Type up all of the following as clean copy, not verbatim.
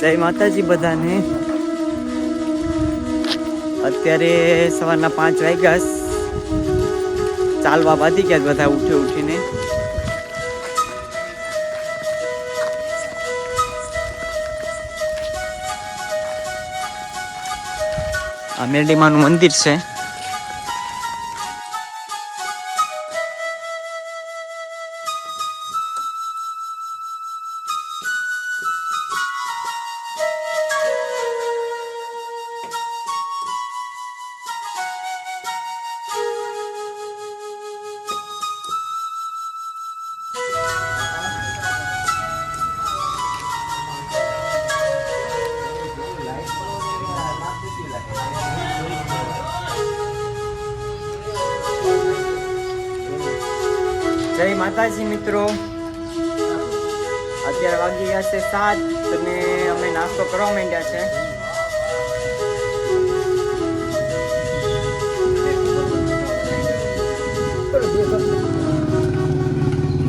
જય માતાજી બધાને। અત્યારે સવારના 5 વાગ્યા ચાલવા બાંધી ગયા બધા ઉઠીને। આ મેરડીમાનું મંદિર છે। જય માતાજી મિત્રો, અત્યારે વાગી ગયા છે 7 અને અમે નાસ્તો કરવા માંડ્યા છે।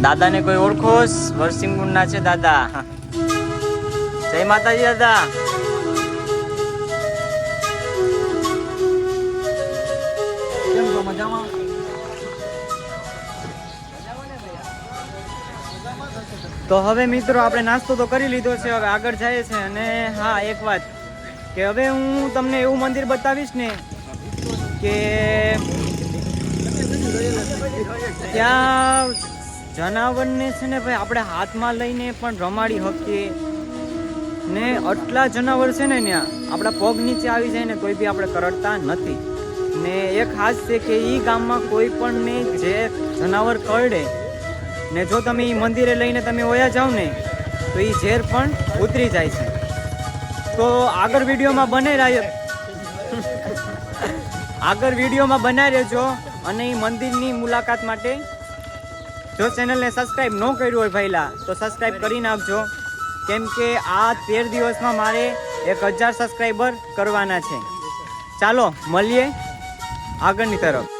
દાદાને કોઈ ઓળખો? વરસિંહપુરના છે દાદા। જય માતાજી દાદા। કેમ છો? મજામાં? તો હવે મિત્રો આપણે નાસ્તો તો કરી લીધો છે, હવે આગળ જાય છે। અને હા, એક વાત કે હવે હું તમને એવું મંદિર બતાવીશ ને કે ત્યાં જનાવરને છે ને ભાઈ આપણે હાથમાં લઈને પણ રમાડી શકીએ ને। આટલા જનાવર છે ને ત્યાં આપણા પગ નીચે આવી જાય ને તોય બી આપણે કરડતા નથી ને। એક ખાસ છે કે એ ગામમાં કોઈ પણ ને જે જનાવર કરડે ને જો તમે એ મંદિરે લઈને તમે ઓયા જાઓ ને તો એ ઝેર પણ ઉતરી જાય છે। તો આગળ વિડીયોમાં બનાવી રહેજો। અને એ મંદિરની મુલાકાત માટે જો ચેનલને સબસ્ક્રાઈબ ન કર્યું હોય પહેલા તો સબસ્ક્રાઈબ કરી નાખજો, કેમ કે આ 13 દિવસમાં મારે 1000 સબસ્ક્રાઈબર કરવાના છે। ચાલો મળીએ આગળની તરફ।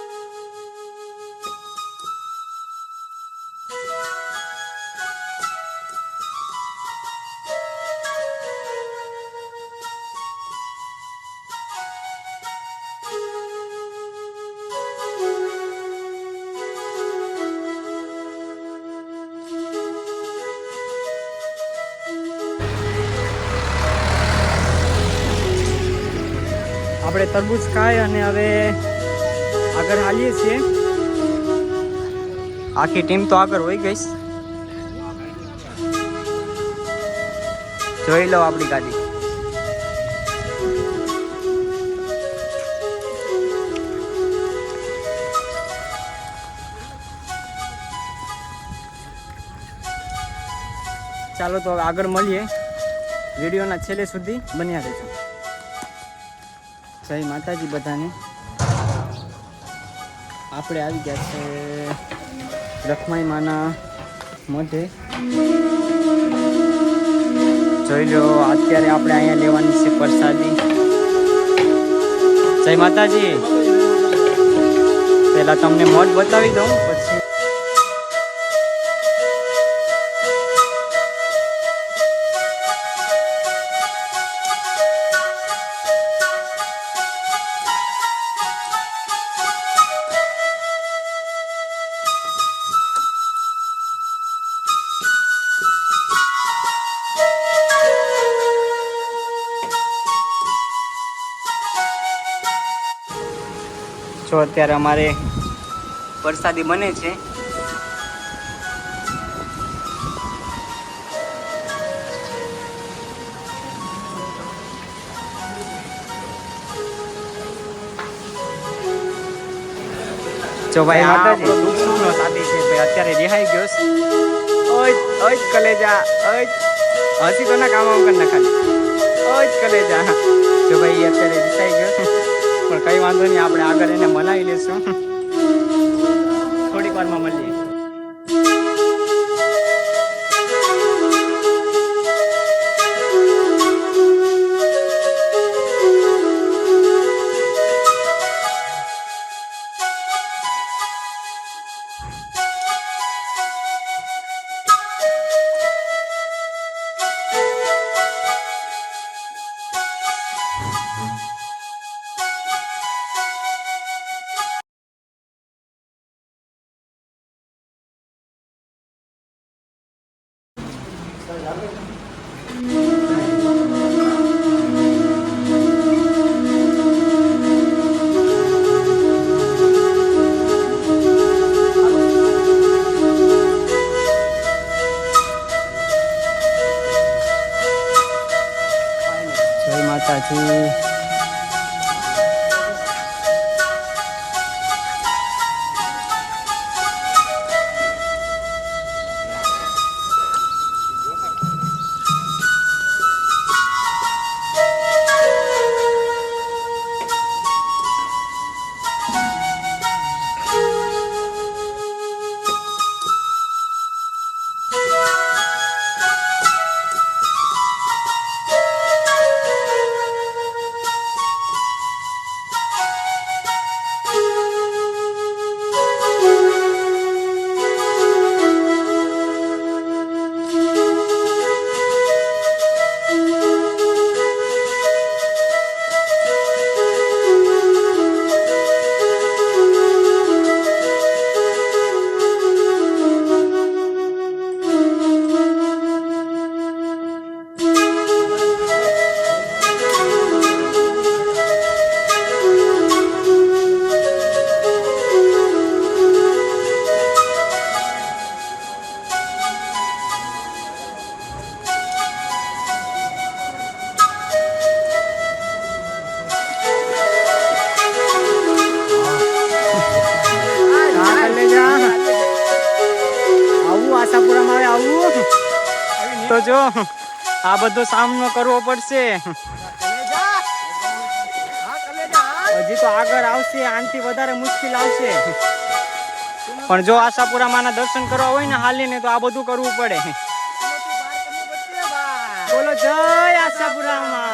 આપણે તરબૂચ ખાય અને હવે આગળ હાલીએ છીએ। આખી ટીમ તો આગળ હોઈ ગઈ, જોઈ લો આપણી ગાડી। ચાલો તો હવે આગળ મળીએ, વિડીયોના છેલ્લે સુધી બન્યા રહેજો। જય માતાજી બધાને। આપણે આવી ગયા છે લખમાઈ માના મઢે। જોઈ લો અત્યારે આપણે અહીંયા લેવાની છે પ્રસાદી। જય માતાજી। પહેલા તમને મઢ બતાવી દઉં પછી જો અત્યારે અમારે પ્રસાદી બને છે। જો ભાઈ આપણો દુઃખ સુખનો સાથી છે ભાઈ, અત્યારે રિહાઈ ગયો છે। ઓય કલેજા, ઓય હસી તો ના કામ કર ના ખાલી, ઓય કલેજા। જો ભાઈ અત્યારે રિસાઈ ગયો છે, પણ કઈ વાંધો નહીં, આપણે આગળ એને મનાવી લેશું। થોડીક વારમાં મળીએ। જય માતાજી. આશાપુરામાં આવું તો જો આ બધો સામનો કરવો પડશે. હજી તો આગળ આવશે, આનાથી વધારે મુશ્કેલ આવશે. પણ જો આશાપુરામાંના દર્શન કરવા હોય ને હાલીને તો આ બધું કરવું પડે. બોલો જય આશાપુરામાં.